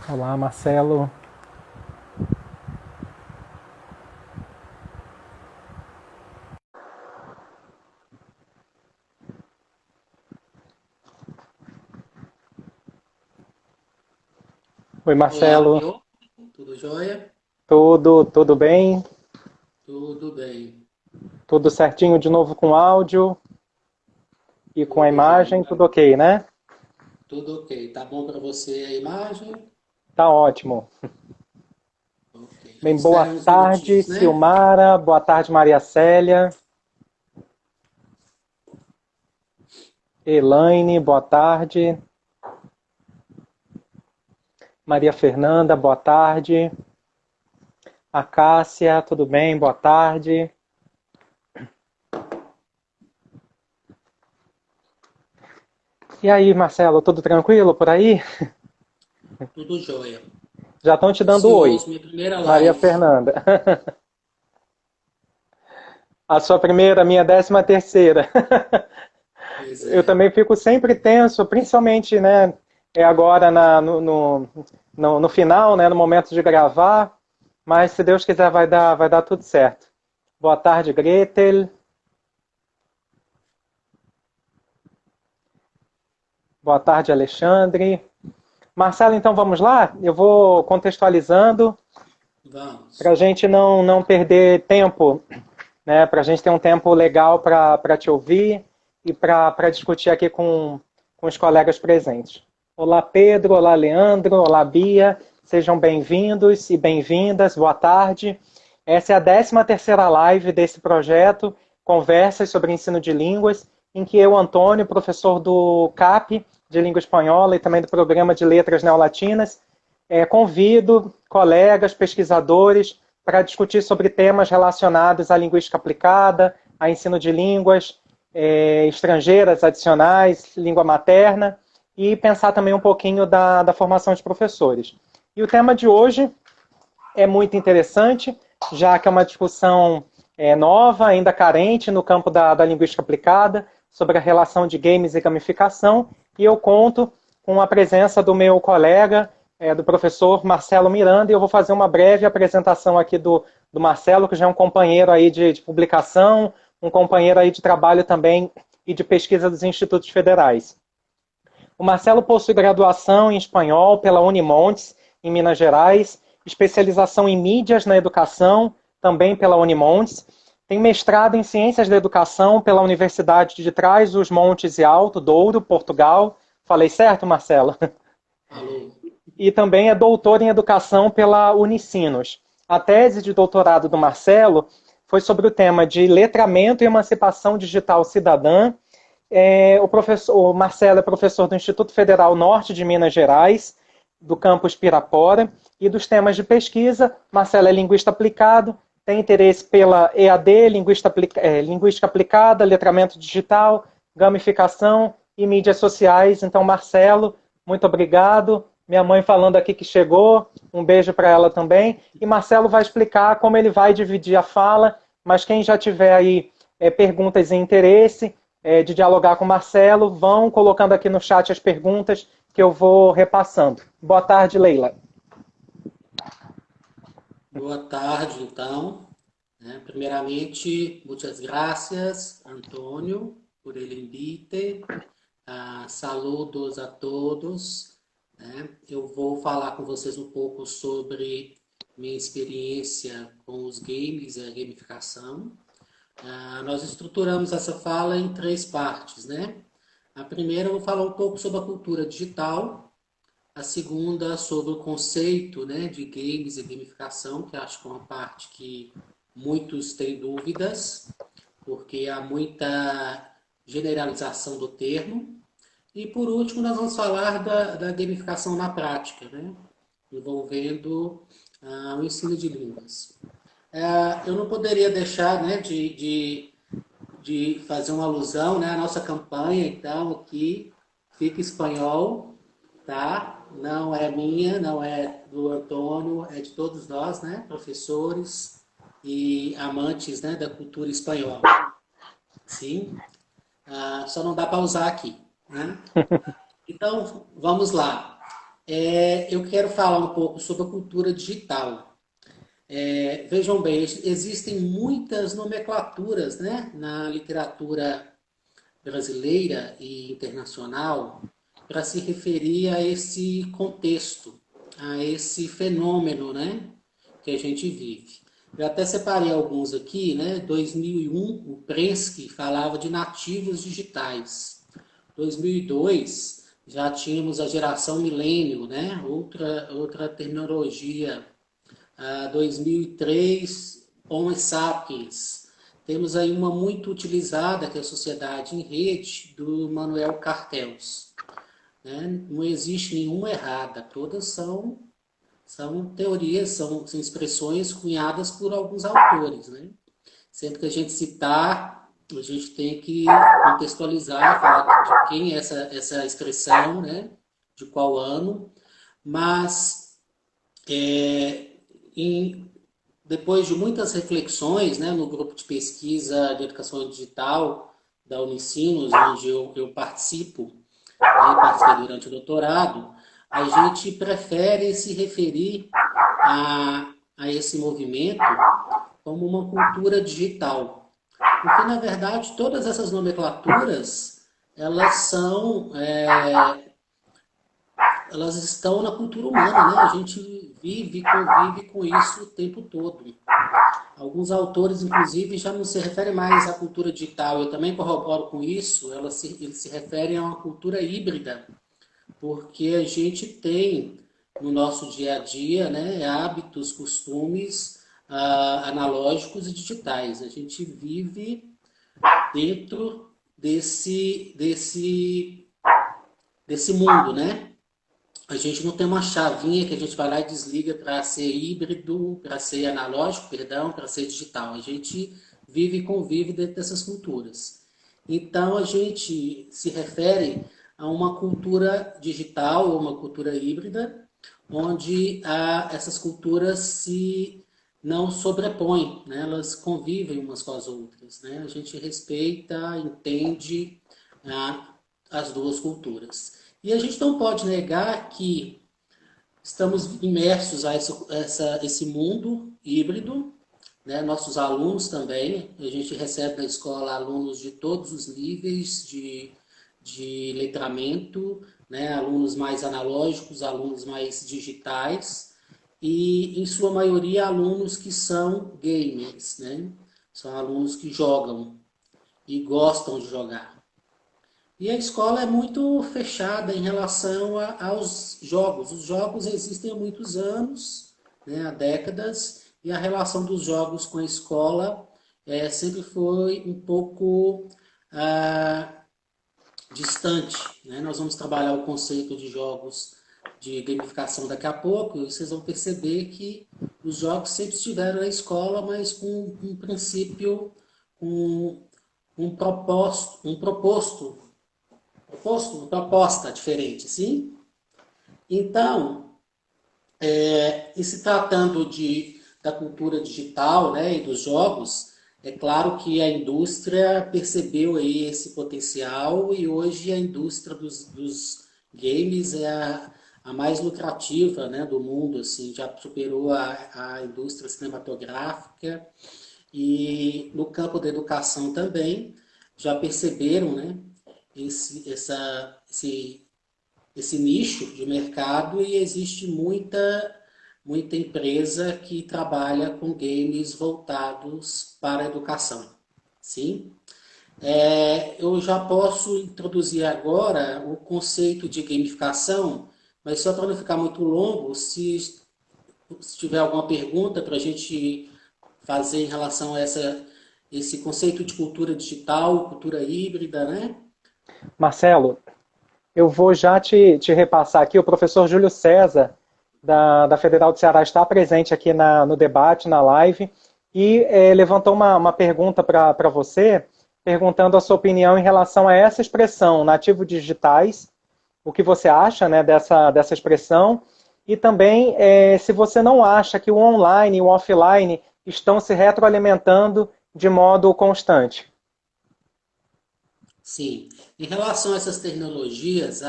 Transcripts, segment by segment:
Olá, Marcelo. Oi, Olá, me Marcelo. ouve? Tudo jóia? Tudo bem? Tudo bem, Tudo certinho de novo com áudio e com a tudo jóia. imagem? Tudo ok, né? Tudo ok. Tá bom para você a imagem? Tá ótimo. Ok. Bem, boa Espera uns tarde, minutinhos, né? Silmara. Boa tarde, Maria Célia. Elaine, boa tarde. Maria Fernanda, boa tarde. A Cássia, tudo bem? Boa tarde. E aí, Marcelo, tudo tranquilo por aí? Tudo jóia. Já estão te dando oi, Ansioso, minha primeira Maria live. Fernanda. A sua primeira, a minha 13ª. Pois Eu é. também fico sempre tenso, principalmente, né, agora no final, né, no momento de gravar, mas se Deus quiser vai dar tudo certo. Boa tarde, Gretel. Boa tarde, Alexandre. Marcelo, então vamos lá? Eu vou contextualizando para a Vamos. gente não perder tempo, né, para a gente ter um tempo legal para te ouvir e para discutir aqui com os colegas presentes. Olá, Pedro. Olá, Leandro. Olá, Bia. Sejam bem-vindos e bem-vindas. Boa tarde. Essa é a 13ª live desse projeto, Conversas sobre Ensino de Línguas, em que eu, Antônio, professor do CAP, de Língua Espanhola, e também do Programa de Letras Neolatinas, convido colegas, pesquisadores, para discutir sobre temas relacionados à linguística aplicada, a ensino de línguas estrangeiras adicionais, língua materna, e pensar também um pouquinho da formação de professores. E o tema de hoje é muito interessante, já que é uma discussão nova, ainda carente no campo da linguística aplicada, sobre a relação de games e gamificação, e eu conto com a presença do meu colega, do professor Marcelo Miranda, e eu vou fazer uma breve apresentação aqui do Marcelo, que já é um companheiro aí de publicação, um companheiro aí de trabalho também e de pesquisa dos institutos federais. O Marcelo possui graduação em espanhol pela Unimontes, em Minas Gerais, especialização em mídias na educação, também pela Unimontes. Tem mestrado em ciências da educação pela Universidade de Trás-os-Montes e Alto, Douro, Portugal. Falei certo, Marcelo? Alô? E também é doutor em educação pela Unicinos. A tese de doutorado do Marcelo foi sobre o tema de letramento e emancipação digital cidadã. O Marcelo é professor do Instituto Federal Norte de Minas Gerais, do campus Pirapora, e dos temas de pesquisa. Marcelo é linguista aplicado, tem interesse pela EAD, linguística aplicada, letramento digital, gamificação e mídias sociais. Então, Marcelo, muito obrigado. Minha mãe falando aqui que chegou, um beijo para ela também. E Marcelo vai explicar como ele vai dividir a fala, mas quem já tiver aí perguntas e interesse de dialogar com o Marcelo, vão colocando aqui no chat as perguntas que eu vou repassando. Boa tarde, Leila. Boa tarde, então. Primeiramente, muitas gracias, Antônio, por el invite. Saludos a todos. Eu vou falar com vocês um pouco sobre minha experiência com os games e a gamificação. Nós estruturamos essa fala em três partes, né? A primeira eu vou falar um pouco sobre a cultura digital, a segunda sobre o conceito, né, de games e gamificação, que acho que é uma parte que muitos têm dúvidas, porque há muita generalização do termo. E por último, nós vamos falar da gamificação na prática, né? Envolvendo o ensino de línguas. Eu não poderia deixar, né, de fazer uma alusão, né, à nossa campanha, então, aqui, Fica Espanhol, tá? Não é minha, não é do Antônio, é de todos nós, né, professores e amantes, né, da cultura espanhola. Sim? Só não dá para usar aqui, né? Então, vamos lá. Eu quero falar um pouco sobre a cultura digital. Vejam bem, existem muitas nomenclaturas, né, na literatura brasileira e internacional para se referir a esse contexto, a esse fenômeno, né, que a gente vive. Eu até separei alguns aqui, né? 2001, o Prensky falava de nativos digitais. 2002, já tínhamos a geração milênio, né? Outra terminologia. 2003, Homo sapiens. Temos aí uma muito utilizada, que é a Sociedade em Rede, do Manuel Cartels. Né? Não existe nenhuma errada, todas são teorias, são expressões cunhadas por alguns autores. Né? Sempre que a gente citar, a gente tem que contextualizar, falar de quem é essa expressão, né? De qual ano, mas em, depois de muitas reflexões, né, no grupo de pesquisa de educação digital da Unicinos, onde eu participo, né, participei durante o doutorado, a gente prefere se referir a esse movimento como uma cultura digital. Porque, na verdade, todas essas nomenclaturas, elas são elas estão na cultura humana, né? A gente vive e convive com isso o tempo todo. Alguns autores, inclusive, já não se referem mais à cultura digital. Eu também corroboro com isso. Eles se referem a uma cultura híbrida, porque a gente tem no nosso dia a dia, né, hábitos, costumes analógicos e digitais. A gente vive dentro desse mundo, né? A gente não tem uma chavinha que a gente vai lá e desliga para ser híbrido, para ser analógico, perdão, para ser digital. A gente vive e convive dentro dessas culturas. Então, a gente se refere a uma cultura digital ou uma cultura híbrida, onde essas culturas se não sobrepõem, né? Elas convivem umas com as outras. Né? A gente respeita, entende as duas culturas. E a gente não pode negar que estamos imersos a esse mundo híbrido, né? Nossos alunos também, a gente recebe na escola alunos de todos os níveis de letramento, né? Alunos mais analógicos, alunos mais digitais, e em sua maioria alunos que são gamers, né? São alunos que jogam e gostam de jogar. E a escola é muito fechada em relação aos jogos. Os jogos existem há muitos anos, né, há décadas, e a relação dos jogos com a escola sempre foi um pouco ah, distante. Né? Nós vamos trabalhar o conceito de jogos de gamificação daqui a pouco, e vocês vão perceber que os jogos sempre estiveram na escola, mas com um princípio, com uma proposta diferente, sim? Então, e se tratando da cultura digital, né, e dos jogos, é claro que a indústria percebeu aí esse potencial e hoje a indústria dos games é a mais lucrativa, né, do mundo, assim, já superou a indústria cinematográfica e no campo da educação também já perceberam, né, esse nicho de mercado e existe muita empresa que trabalha com games voltados para a educação. Sim? Eu já posso introduzir agora o conceito de gamificação, mas só para não ficar muito longo, se tiver alguma pergunta para a gente fazer em relação a esse conceito de cultura digital, cultura híbrida, né? Marcelo, eu vou já te repassar aqui. O professor Júlio César, da Federal do Ceará, está presente aqui no debate, na live, e levantou uma pergunta para você, perguntando a sua opinião em relação a essa expressão, nativo digitais, o que você acha, né, dessa expressão, e também se você não acha que o online e o offline estão se retroalimentando de modo constante. Sim. Em relação a essas tecnologias,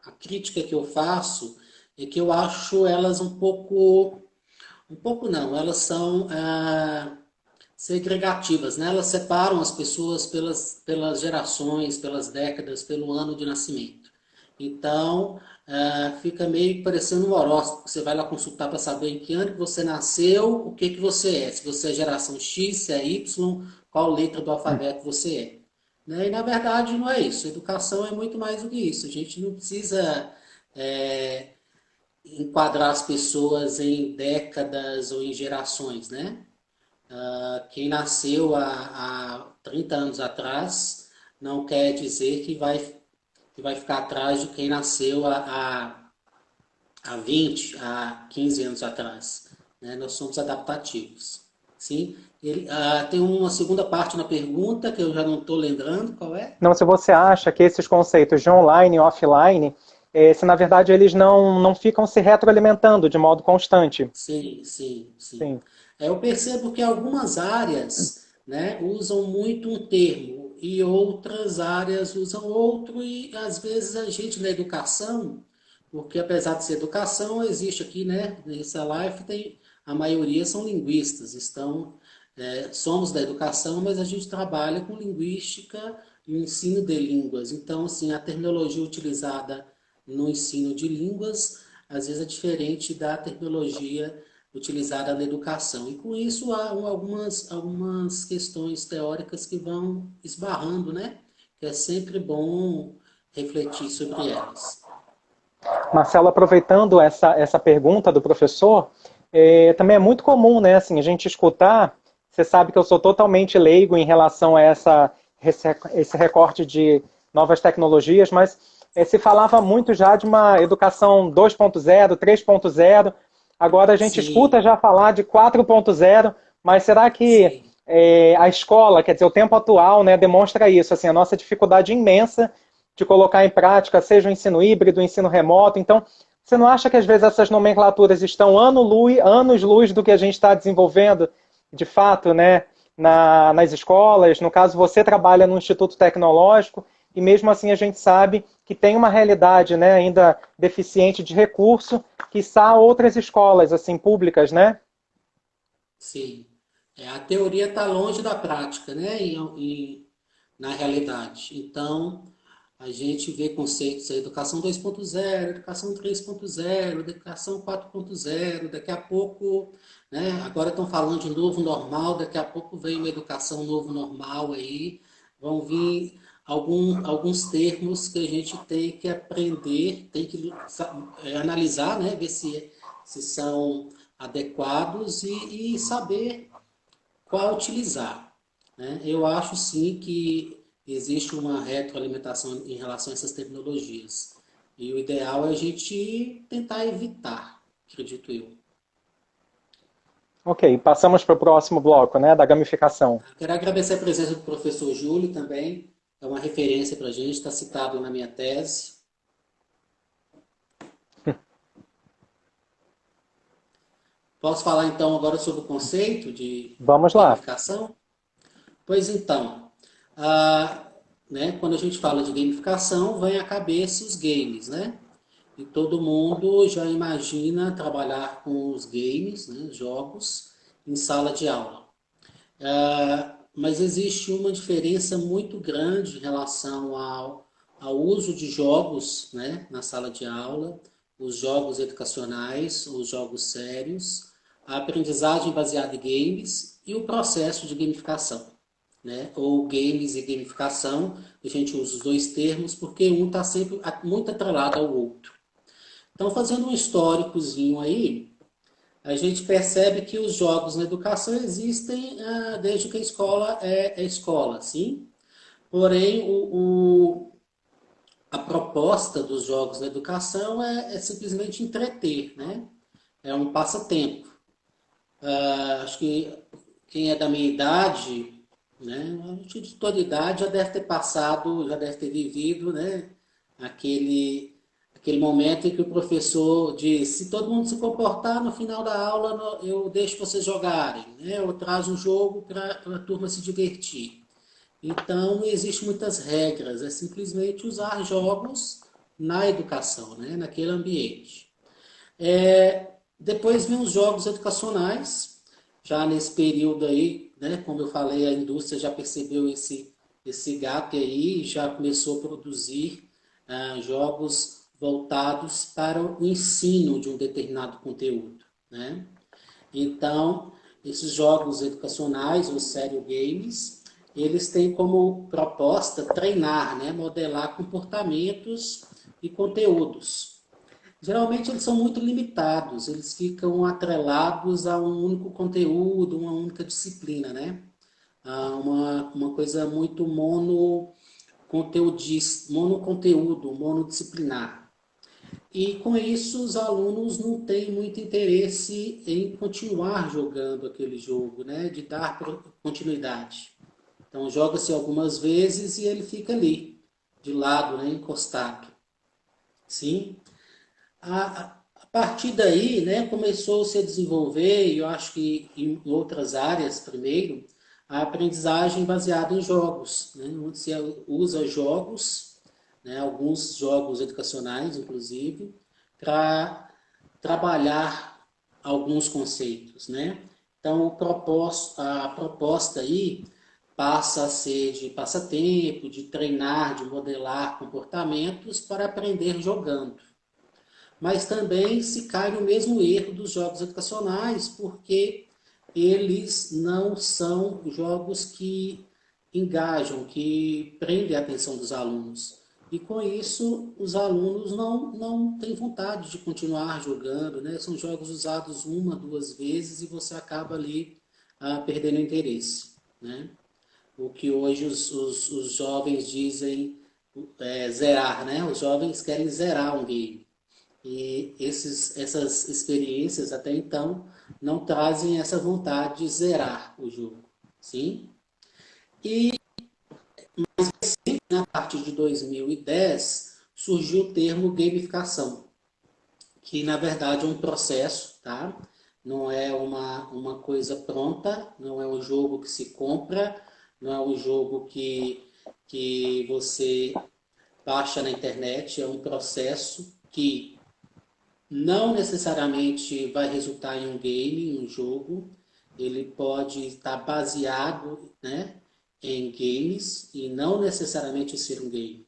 a crítica que eu faço é que eu acho elas um pouco não, elas são segregativas, né? Elas separam as pessoas pelas gerações, pelas décadas, pelo ano de nascimento. Então, fica meio parecendo um horóscopo. Você vai lá consultar para saber em que ano que você nasceu, o que que você é. Se você é geração X, se é Y, qual letra do alfabeto você é. Né? E, na verdade, não é isso. Educação é muito mais do que isso. A gente não precisa enquadrar as pessoas em décadas ou em gerações, né? Quem nasceu há 30 anos atrás não quer dizer que vai ficar atrás de quem nasceu há 20, há 15 anos atrás. Né? Nós somos adaptativos. Sim? Tem uma segunda parte na pergunta que eu já não estou lembrando, qual é? Não, se você acha que esses conceitos de online e offline, se na verdade eles não ficam se retroalimentando de modo constante. Sim, sim, sim. Sim. Eu percebo que algumas áreas, né, usam muito um termo e outras áreas usam outro, e às vezes a gente na educação, porque apesar de ser educação, existe aqui, né, nessa live tem, a maioria são linguistas, somos da educação, mas a gente trabalha com linguística e o ensino de línguas. Então, assim, a terminologia utilizada no ensino de línguas às vezes é diferente da terminologia utilizada na educação. E com isso há algumas questões teóricas que vão esbarrando, né? Que é sempre bom refletir sobre elas. Marcelo, aproveitando essa pergunta do professor, também é muito comum, né, assim, a gente escutar, você sabe que eu sou totalmente leigo em relação a esse recorte de novas tecnologias, mas se falava muito já de uma educação 2.0, 3.0, agora a gente escuta Sim, já falar de 4.0, mas será que sim, a escola, quer dizer, o tempo atual, né, demonstra isso, assim, a nossa dificuldade imensa de colocar em prática, seja o ensino híbrido, o ensino remoto. Então, você não acha que às vezes essas nomenclaturas estão anos-luz do que a gente está desenvolvendo, de fato, né, nas escolas? No caso, você trabalha no Instituto Tecnológico e mesmo assim a gente sabe que tem uma realidade, né, ainda deficiente de recurso, quiçá outras escolas assim públicas, né? sim. A teoria está longe da prática, né? Na realidade. Então, a gente vê conceitos da educação 2.0, educação 3.0, educação 4.0, daqui a pouco, né, agora estão falando de novo normal, daqui a pouco vem uma educação novo normal aí, vão vir alguns termos que a gente tem que aprender, tem que analisar, né, ver se são adequados e saber qual utilizar. Né? Eu acho sim que existe uma retroalimentação em relação a essas tecnologias. E o ideal é a gente tentar evitar, acredito eu. Ok, passamos para o próximo bloco, né, da gamificação. Quero agradecer a presença do professor Júlio também, é uma referência para a gente, está citado na minha tese. Posso falar então agora sobre o conceito de Vamos lá. gamificação? Pois então, ah, né, quando a gente fala de gamificação, vem à cabeça os games, né? E todo mundo já imagina trabalhar com os games, né, jogos, em sala de aula. Mas existe uma diferença muito grande em relação ao uso de jogos, né, na sala de aula, os jogos educacionais, os jogos sérios, a aprendizagem baseada em games e o processo de gamificação. Né? Ou games e gamificação, a gente usa os dois termos porque um está sempre muito atrelado ao outro. Então, fazendo um históricozinho aí, a gente percebe que os jogos na educação existem desde que a escola é escola, sim? Porém, a proposta dos jogos na educação é simplesmente entreter, né? É um passatempo. Acho que quem é da minha idade, né? A gente de toda idade já deve ter passado, já deve ter vivido, né? Aquele momento em que o professor diz, se todo mundo se comportar no final da aula, eu deixo vocês jogarem, né? Eu trago um jogo para a turma se divertir. Então, não existe muitas regras, é simplesmente usar jogos na educação, né? Naquele ambiente. Depois vem os jogos educacionais, já nesse período aí, né? Como eu falei, a indústria já percebeu esse gap aí e já começou a produzir jogos voltados para o ensino de um determinado conteúdo, né? Então, esses jogos educacionais, ou sério games, eles têm como proposta treinar, né? Modelar comportamentos e conteúdos. Geralmente eles são muito limitados, eles ficam atrelados a um único conteúdo, uma única disciplina, né? Uma coisa muito monoconteúdo, monodisciplinar. E com isso os alunos não têm muito interesse em continuar jogando aquele jogo, né? De dar continuidade. Então joga-se algumas vezes e ele fica ali, de lado, né? Encostado. Sim? A partir daí, né, começou-se a desenvolver, e eu acho que em outras áreas primeiro, a aprendizagem baseada em jogos, né, onde se usa jogos, né, alguns jogos educacionais, inclusive, para trabalhar alguns conceitos, né? Então, a proposta aí passa a ser de passatempo, de treinar, de modelar comportamentos para aprender jogando. Mas também se cai no mesmo erro dos jogos educacionais, porque eles não são jogos que engajam, que prendem a atenção dos alunos. E com isso, os alunos não têm vontade de continuar jogando, né? São jogos usados uma, duas vezes e você acaba ali perdendo interesse, né? O que hoje os jovens dizem zerar, né? Os jovens querem zerar um game. E essas experiências, até então, não trazem essa vontade de zerar o jogo. Sim? E a partir de 2010, surgiu o termo gamificação, que na verdade é um processo, tá? Não é uma coisa pronta, não é um jogo que se compra, não é um jogo que você baixa na internet, é um processo que não necessariamente vai resultar em um game, em um jogo. Ele pode estar baseado, né, em games e não necessariamente ser um game,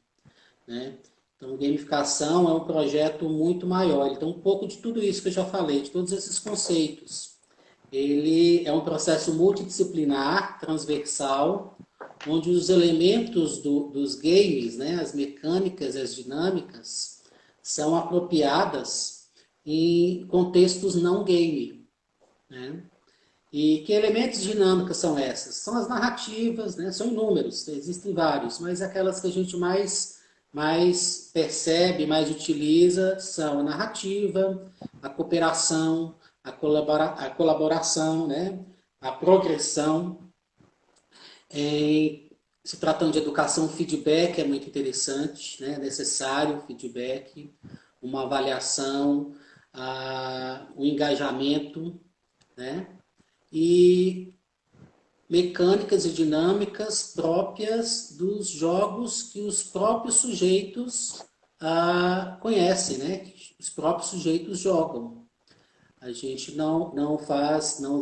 né? Então, gamificação é um projeto muito maior. Então, um pouco de tudo isso que eu já falei, de todos esses conceitos. Ele é um processo multidisciplinar, transversal, onde os elementos dos games, né, as mecânicas, as dinâmicas, são apropriadas em contextos não game, né? E que elementos de dinâmica são essas? São as narrativas, né? São inúmeros, existem vários, mas aquelas que a gente mais percebe, mais utiliza são a narrativa, a cooperação, a colaboração, né? A progressão. Se tratando de educação, feedback é muito interessante, né? É necessário feedback, uma avaliação, o engajamento, né? E mecânicas e dinâmicas próprias dos jogos que os próprios sujeitos conhecem, né? Que os próprios sujeitos jogam. A gente não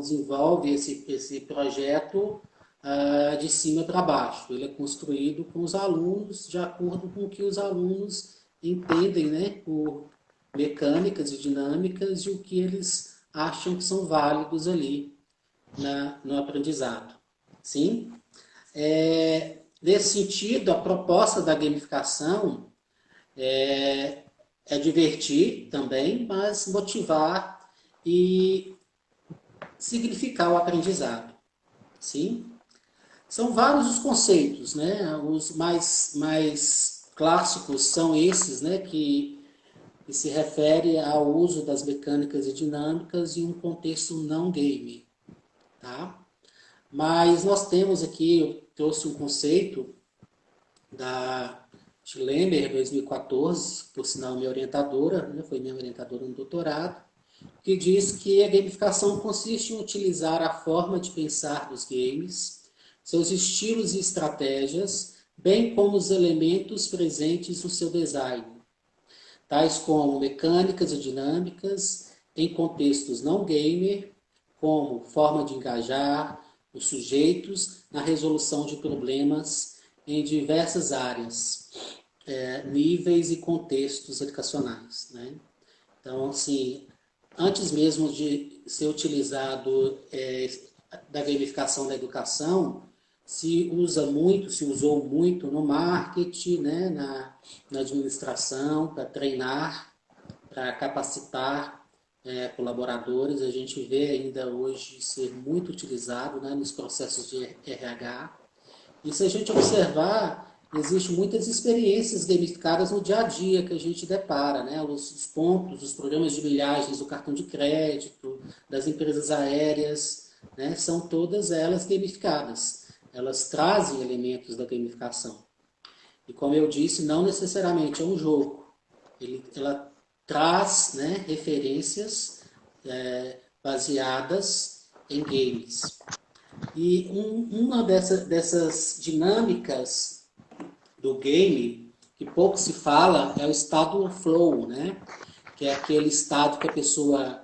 desenvolve esse projeto de cima para baixo. Ele é construído com os alunos, de acordo com o que os alunos entendem, né? Por mecânicas e dinâmicas e o que eles acham que são válidos ali no aprendizado. Sim? Nesse sentido, a proposta da gamificação é divertir também, mas motivar e significar o aprendizado. Sim? São vários os conceitos, né? Os mais clássicos são esses, né? Que se refere ao uso das mecânicas e dinâmicas em um contexto não game, tá? Mas nós temos aqui, eu trouxe um conceito da Schlemmer, 2014, por sinal minha orientadora, né? Foi minha orientadora no doutorado, que diz que a gamificação consiste em utilizar a forma de pensar dos games, seus estilos e estratégias, bem como os elementos presentes no seu design, tais como mecânicas e dinâmicas em contextos não gamer, como forma de engajar os sujeitos na resolução de problemas em diversas áreas, níveis e contextos educacionais, né? Então, assim, antes mesmo de ser utilizado da gamificação da educação, se usou muito no marketing, né, na administração, para treinar, para capacitar colaboradores. A gente vê ainda hoje ser muito utilizado, né, nos processos de RH. E se a gente observar, existem muitas experiências gamificadas no dia a dia que a gente depara, né? Os pontos, os programas de milhagens do cartão de crédito, das empresas aéreas, né? São todas elas gamificadas. Elas trazem elementos da gamificação. E como eu disse, não necessariamente é um jogo. Ela traz, né, referências baseadas em games. E uma dessas dinâmicas do game, que pouco se fala, é o estado flow, né? Que é aquele estado que a pessoa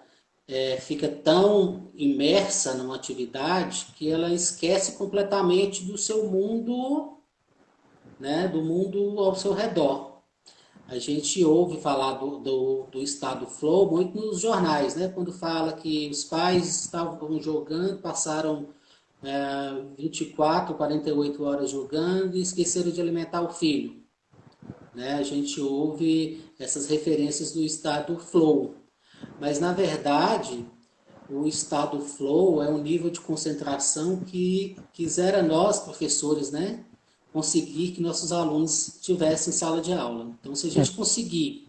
fica tão imersa numa atividade que ela esquece completamente do seu mundo, né? Do mundo ao seu redor. A gente ouve falar do estado flow muito nos jornais, né? Quando fala que os pais estavam jogando, passaram 24, 48 horas jogando e esqueceram de alimentar o filho. Né? A gente ouve essas referências do estado flow. Mas, na verdade, o estado flow é um nível de concentração que quisera nós, professores, né, conseguir que nossos alunos tivessem em sala de aula. Então, se a gente conseguir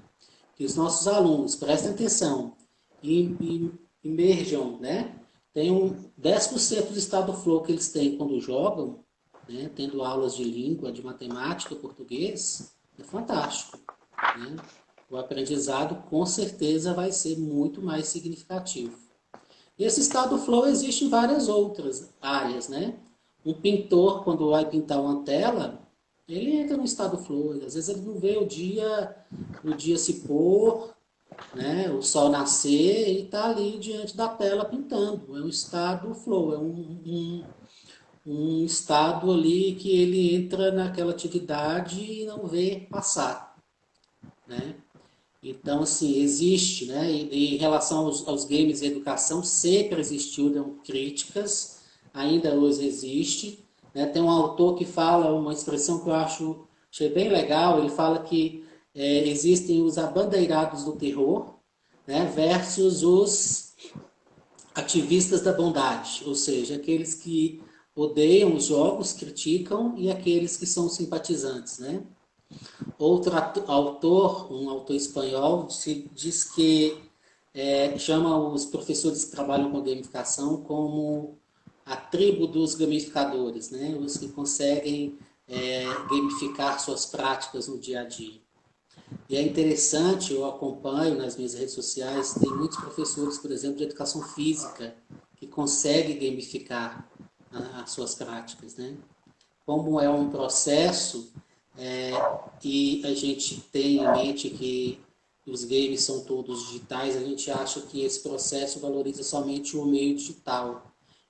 que os nossos alunos prestem atenção e emerjam, né, tenham 10% do estado flow que eles têm quando jogam, né, tendo aulas de língua, de matemática, português, é fantástico. Né? O aprendizado, com certeza, vai ser muito mais significativo. E esse estado flow existe em várias outras áreas, né? Um pintor, quando vai pintar uma tela, ele entra no estado flow. Às vezes ele não vê o dia se pôr, né? O sol nascer, e está ali diante da tela pintando. É um estado flow, é um estado ali que ele entra naquela atividade e não vê passar, né? Então, assim, existe, né? E em relação aos games e educação, sempre existiu, né, críticas, ainda hoje existe. Né? Tem um autor que fala uma expressão que eu achei bem legal, ele fala que existem os abandeirados do terror, né, versus os ativistas da bondade, ou seja, aqueles que odeiam os jogos, criticam, e aqueles que são simpatizantes, né? Outro autor, um autor espanhol, diz que chama os professores que trabalham com gamificação como a tribo dos gamificadores, né? Os que conseguem gamificar suas práticas no dia a dia. E é interessante, eu acompanho nas minhas redes sociais, tem muitos professores, por exemplo, de educação física, que conseguem gamificar as suas práticas, né? Como é um processo, e a gente tem em mente que os games são todos digitais, a gente acha que esse processo valoriza somente o meio digital.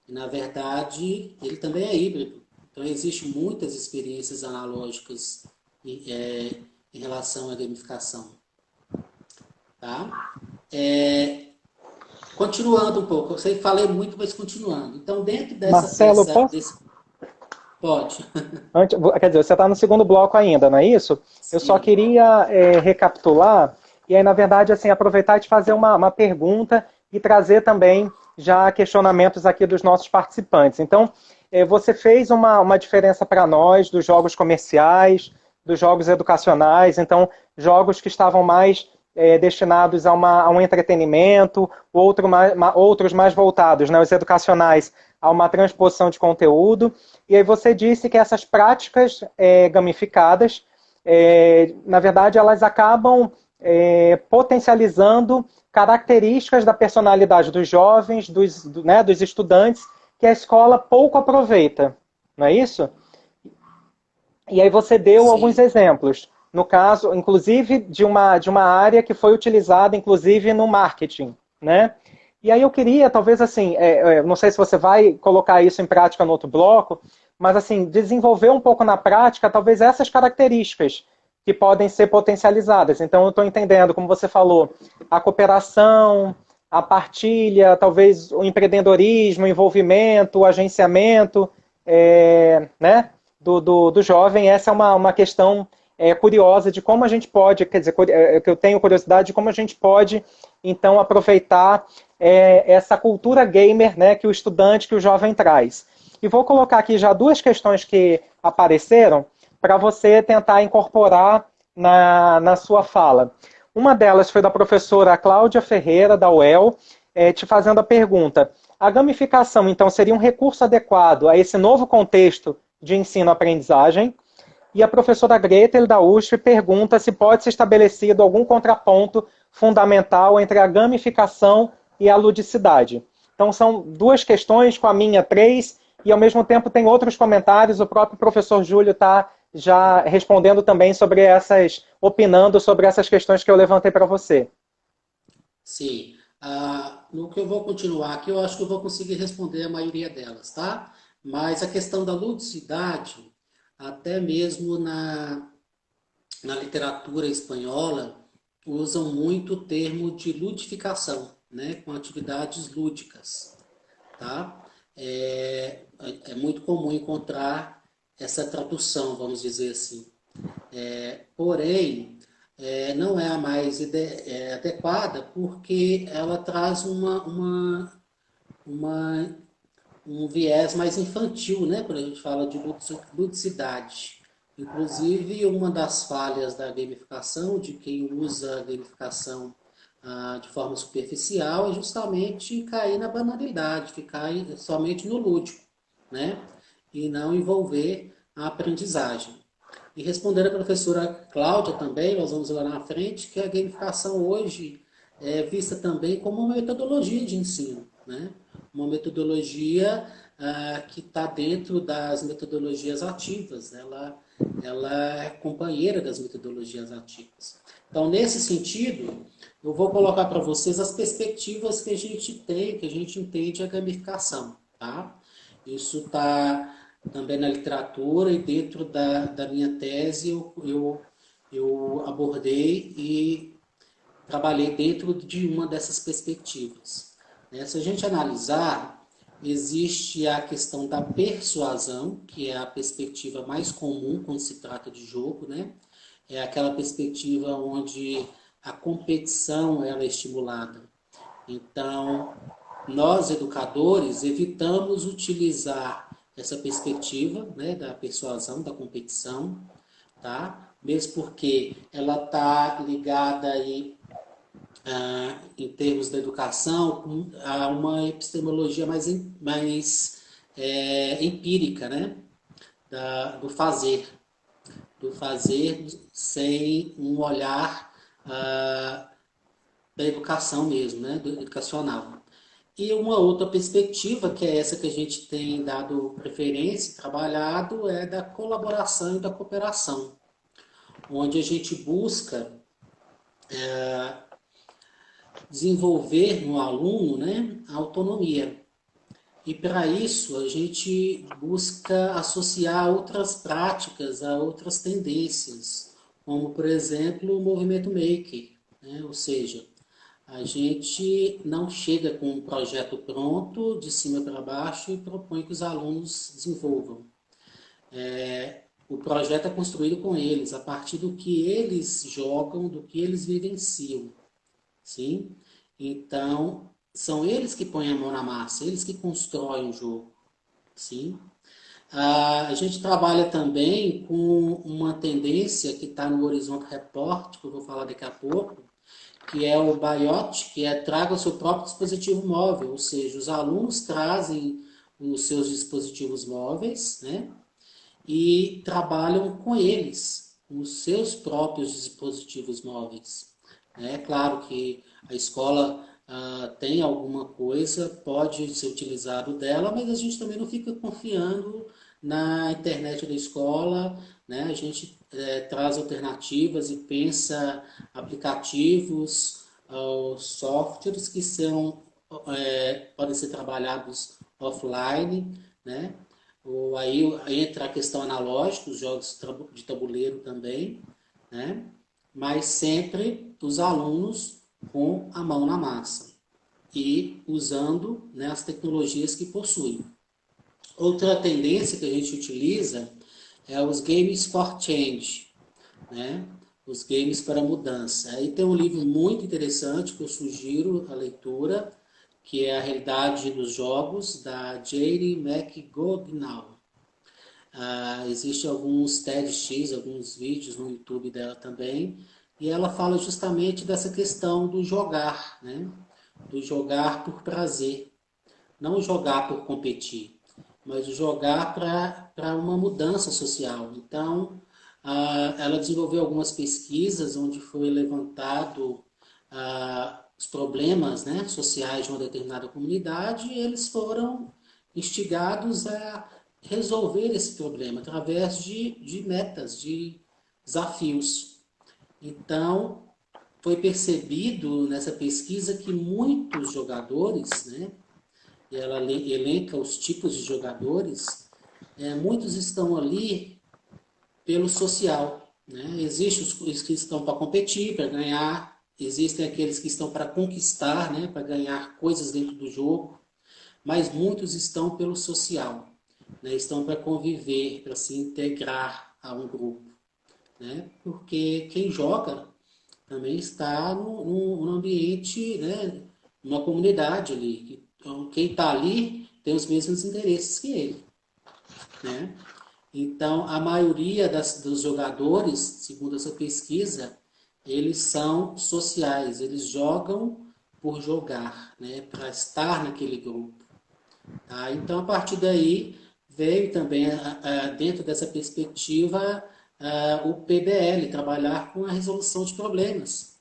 E, na verdade, ele também é híbrido. Então, existem muitas experiências analógicas em relação à gamificação. Tá? Continuando um pouco, eu sei que falei muito, mas continuando. Então, dentro Marcelo, posso? Pode. Quer dizer, você está no segundo bloco ainda, não é isso? Sim. Eu só queria recapitular, e aí, na verdade, assim, aproveitar e te fazer uma pergunta e trazer também já questionamentos aqui dos nossos participantes. Então, você fez uma diferença para nós dos jogos comerciais, dos jogos educacionais, jogos que estavam mais destinados a um entretenimento, outros mais voltados, né, os educacionais, a uma transposição de conteúdo. E aí você disse que essas práticas gamificadas, na verdade, elas acabam potencializando características da personalidade dos jovens, dos estudantes, que a escola pouco aproveita, não é isso? E aí você deu alguns exemplos, no caso, inclusive, de uma área que foi utilizada, inclusive, no marketing, né? E aí eu queria, talvez assim, não sei se você vai colocar isso em prática no outro bloco, mas assim, desenvolver um pouco na prática, talvez essas características que podem ser potencializadas. Então, eu estou entendendo, como você falou, a cooperação, a partilha, talvez o empreendedorismo, o envolvimento, o agenciamento, né, do jovem. Essa é uma questão curiosa de como a gente pode, quer dizer, que eu tenho curiosidade de como a gente pode, então, aproveitar essa cultura gamer, né, que o estudante, que o jovem traz. E vou colocar aqui já duas questões que apareceram para você tentar incorporar na sua fala. Uma delas foi da professora Cláudia Ferreira, da UEL, te fazendo a pergunta: a gamificação, então, seria um recurso adequado a esse novo contexto de ensino-aprendizagem? E a professora Gretel, da USP, pergunta se pode ser estabelecido algum contraponto fundamental entre a gamificação e a ludicidade. Então, são duas questões, com a minha três, e ao mesmo tempo tem outros comentários. O próprio professor Júlio está já respondendo também sobre opinando sobre essas questões que eu levantei para você. Sim. No que eu vou continuar aqui, eu acho que eu vou conseguir responder a maioria delas, tá? Mas a questão da ludicidade, até mesmo na literatura espanhola, usam muito o termo de ludificação, né? Com atividades lúdicas, tá? É muito comum encontrar essa tradução, vamos dizer assim. Porém, não é a mais adequada porque ela traz uma, um viés mais infantil, né? Quando a gente fala de ludicidade. Inclusive, uma das falhas da gamificação, de quem usa a gamificação de forma superficial, é justamente cair na banalidade, ficar somente no lúdico, né? E não envolver a aprendizagem. E respondendo a professora Cláudia também, nós vamos lá na frente, que a gamificação hoje é vista também como uma metodologia de ensino, né? Uma metodologia que está dentro das metodologias ativas, ela é companheira das metodologias ativas. Então, nesse sentido, eu vou colocar para vocês as perspectivas que a gente tem, que a gente entende a gamificação, tá? Isso está também na literatura e dentro da minha tese eu abordei e trabalhei dentro de uma dessas perspectivas. Se a gente analisar, existe a questão da persuasão, que é a perspectiva mais comum quando se trata de jogo, né? É aquela perspectiva onde a competição ela é estimulada. Então, nós educadores evitamos utilizar essa perspectiva, né, da persuasão, da competição, tá? Mesmo porque ela está ligada aí em termos da educação, a uma epistemologia mais empírica, né? Do fazer sem um olhar da educação mesmo, né? Do educacional. E uma outra perspectiva, que é essa que a gente tem dado preferência, trabalhado, é da colaboração e da cooperação, onde a gente busca desenvolver no aluno, né, a autonomia. E para isso a gente busca associar outras práticas a outras tendências, como por exemplo o movimento maker, né? Ou seja, a gente não chega com um projeto pronto, de cima para baixo, e propõe que os alunos desenvolvam. O projeto é construído com eles, a partir do que eles jogam, do que eles vivenciam. Sim? Então, são eles que põem a mão na massa, eles que constroem o jogo. Sim? A gente trabalha também com uma tendência que está no Horizonte Report, que eu vou falar daqui a pouco, que é o BIOT, que é traga o seu próprio dispositivo móvel, ou seja, os alunos trazem os seus dispositivos móveis, né, e trabalham com eles, com os seus próprios dispositivos móveis. É claro que a escola tem alguma coisa, pode ser utilizado dela, mas a gente também não fica confiando na internet da escola, né? A gente traz alternativas e pensa aplicativos, softwares que podem ser trabalhados offline, né? Ou aí entra a questão analógica, os jogos de tabuleiro também, né? Mas sempre os alunos com a mão na massa e usando, né, as tecnologias que possuem. Outra tendência que a gente utiliza é os games for change, né? Os games para mudança. Aí tem um livro muito interessante que eu sugiro a leitura, que é A Realidade dos Jogos, da Jane McGonigal. Existem alguns TEDx, alguns vídeos no YouTube dela também, e ela fala justamente dessa questão do jogar, né? Do jogar por prazer, não jogar por competir, mas jogar para uma mudança social. Então, ela desenvolveu algumas pesquisas onde foi levantado os problemas, né, sociais de uma determinada comunidade e eles foram instigados a resolver esse problema através de metas, de desafios. Então, foi percebido nessa pesquisa que muitos jogadores, né, e ela elenca os tipos de jogadores, muitos estão ali pelo social. Né? Existem os que estão para competir, para ganhar, existem aqueles que estão para conquistar, né, para ganhar coisas dentro do jogo, mas muitos estão pelo social, né? Estão para conviver, para se integrar a um grupo. Né? Porque quem joga também está no ambiente, né, numa comunidade ali. Então, quem está ali tem os mesmos interesses que ele. Né? Então, a maioria dos jogadores, segundo essa pesquisa, eles são sociais, eles jogam por jogar, né, para estar naquele grupo. Tá? Então, a partir daí, veio também, dentro dessa perspectiva, o PBL, trabalhar com a resolução de problemas.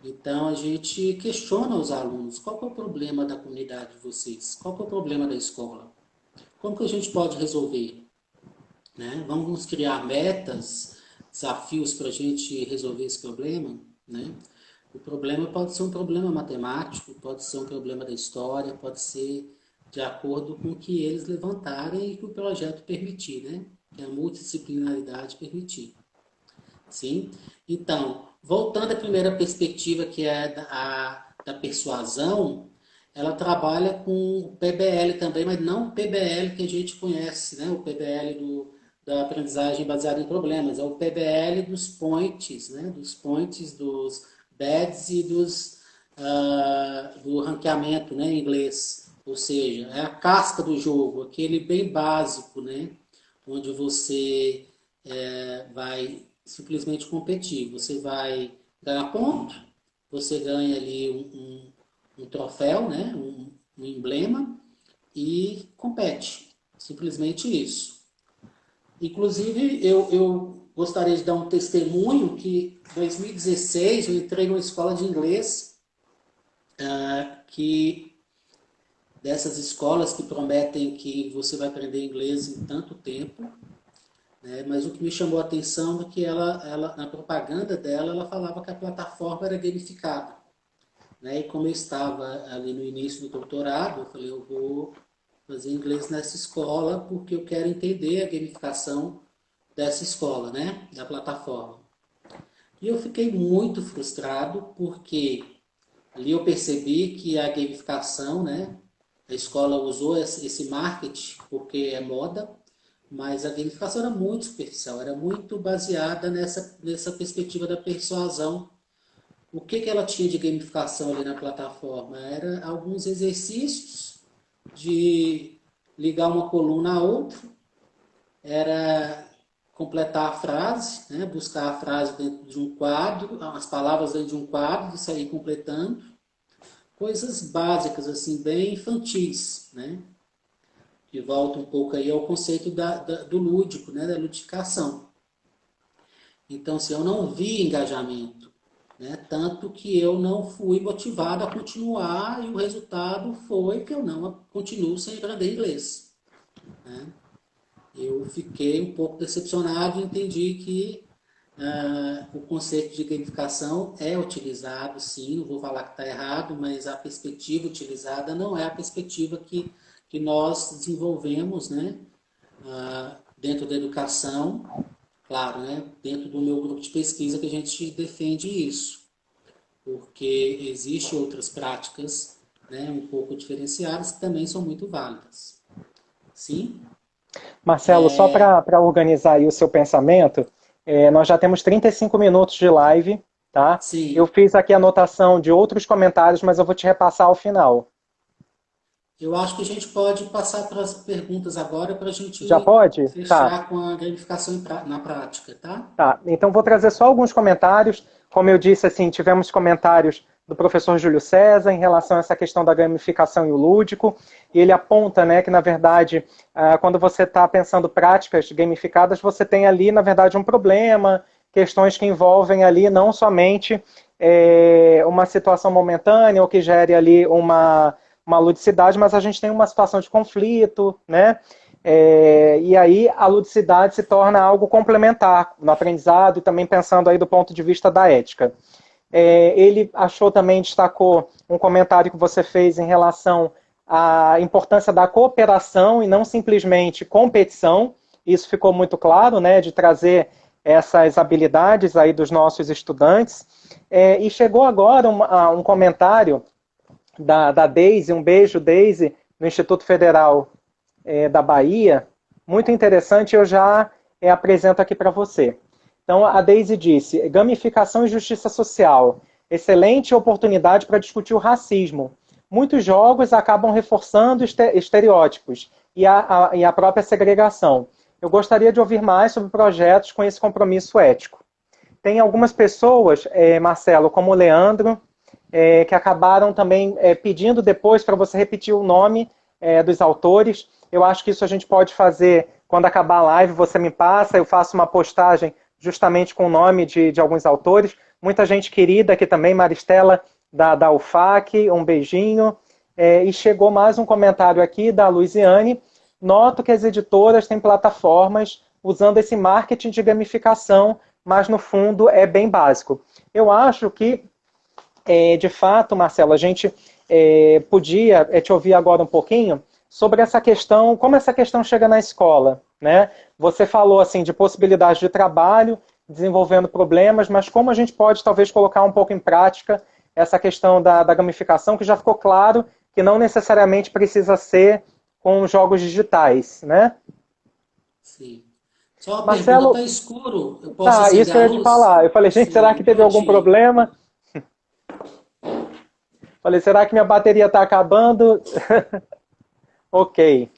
Então, a gente questiona os alunos, qual que é o problema da comunidade de vocês? Qual que é o problema da escola? Como que a gente pode resolver? Né? Vamos criar metas, desafios para a gente resolver esse problema? Né? O problema pode ser um problema matemático, pode ser um problema da história, pode ser de acordo com o que eles levantarem e que o projeto permitir, né? Que a multidisciplinaridade permitir. Sim? Então, voltando à primeira perspectiva, que é da persuasão, ela trabalha com o PBL também, mas não o PBL que a gente conhece, né? O PBL da aprendizagem baseada em problemas, é o PBL dos points, né? Dos points, dos badges e do ranqueamento, né? Em inglês. Ou seja, é a casca do jogo, aquele bem básico, né? Onde você vai simplesmente competir. Você vai ganhar ponto, você ganha ali um troféu, né? um emblema e compete. Simplesmente isso. Inclusive, eu gostaria de dar um testemunho que em 2016 eu entrei numa escola de inglês que dessas escolas que prometem que você vai aprender inglês em tanto tempo, né? Mas o que me chamou a atenção é que ela, na propaganda dela, ela falava que a plataforma era gamificada. Né? E como eu estava ali no início do doutorado, eu falei, eu vou fazer inglês nessa escola porque eu quero entender a gamificação dessa escola, né? Da plataforma. E eu fiquei muito frustrado porque ali eu percebi que a gamificação, né? A escola usou esse marketing porque é moda, mas a gamificação era muito superficial, era muito baseada nessa perspectiva da persuasão. O que ela tinha de gamificação ali na plataforma? Era alguns exercícios de ligar uma coluna a outra, era completar a frase, né? Buscar a frase dentro de um quadro, as palavras dentro de um quadro e sair completando. Coisas básicas, assim, bem infantis, né? Que volta um pouco aí ao conceito do lúdico, né? Da ludificação. Então, assim, eu não vi engajamento, né? Tanto que eu não fui motivado a continuar e o resultado foi que eu não continuo sem aprender inglês. Né? Eu fiquei um pouco decepcionado e entendi que o conceito de gamificação é utilizado, sim, não vou falar que está errado, mas a perspectiva utilizada não é a perspectiva que nós desenvolvemos, né, dentro da educação, claro, né, dentro do meu grupo de pesquisa que a gente defende isso, porque existem outras práticas, né, um pouco diferenciadas que também são muito válidas. Sim? Marcelo, só para organizar aí o seu pensamento, nós já temos 35 minutos de live, tá? Eu Sim. fiz aqui a anotação de outros comentários, mas eu vou te repassar ao final. Eu acho que a gente pode passar para as perguntas agora para a Já gente pode? Tá. fechar com a gamificação na prática, tá? Tá, então vou trazer só alguns comentários. Como eu disse, assim, tivemos comentários do professor Júlio César em relação a essa questão da gamificação e o lúdico, e ele aponta, né, que na verdade, quando você está pensando práticas gamificadas, você tem ali, na verdade, um problema, questões que envolvem ali não somente uma situação momentânea ou que gere ali uma ludicidade, mas a gente tem uma situação de conflito, né? E aí a ludicidade se torna algo complementar no aprendizado e também pensando aí do ponto de vista da ética. Ele achou também, destacou um comentário que você fez em relação à importância da cooperação e não simplesmente competição. Isso ficou muito claro, né, de trazer essas habilidades aí dos nossos estudantes. E chegou agora um comentário da Deise, um beijo, Deise, no Instituto Federal da Bahia, muito interessante, eu já apresento aqui para você. Então, a Deise disse, gamificação e justiça social, excelente oportunidade para discutir o racismo. Muitos jogos acabam reforçando estereótipos e a própria segregação. Eu gostaria de ouvir mais sobre projetos com esse compromisso ético. Tem algumas pessoas, Marcelo, como o Leandro, que acabaram também pedindo depois para você repetir o nome dos autores. Eu acho que isso a gente pode fazer quando acabar a live, você me passa, eu faço uma postagem justamente com o nome de alguns autores. Muita gente querida aqui também, Maristela da UFAC, um beijinho. E chegou mais um comentário aqui da Luiziane. Noto que as editoras têm plataformas usando esse marketing de gamificação, mas no fundo é bem básico. Eu acho que, de fato, Marcelo, a gente podia te ouvir agora um pouquinho sobre essa questão, como essa questão chega na escola, né? Você falou assim de possibilidades de trabalho, desenvolvendo problemas, mas como a gente pode talvez colocar um pouco em prática essa questão da gamificação, que já ficou claro que não necessariamente precisa ser com jogos digitais, né? Sim. Só uma pergunta, Marcelo, está escuro? Eu posso tá, isso acender que a eu ia te luz? falar. Eu falei, gente, será Sim, que teve algum prontinho. problema? Falei, será que minha bateria está acabando? Ok.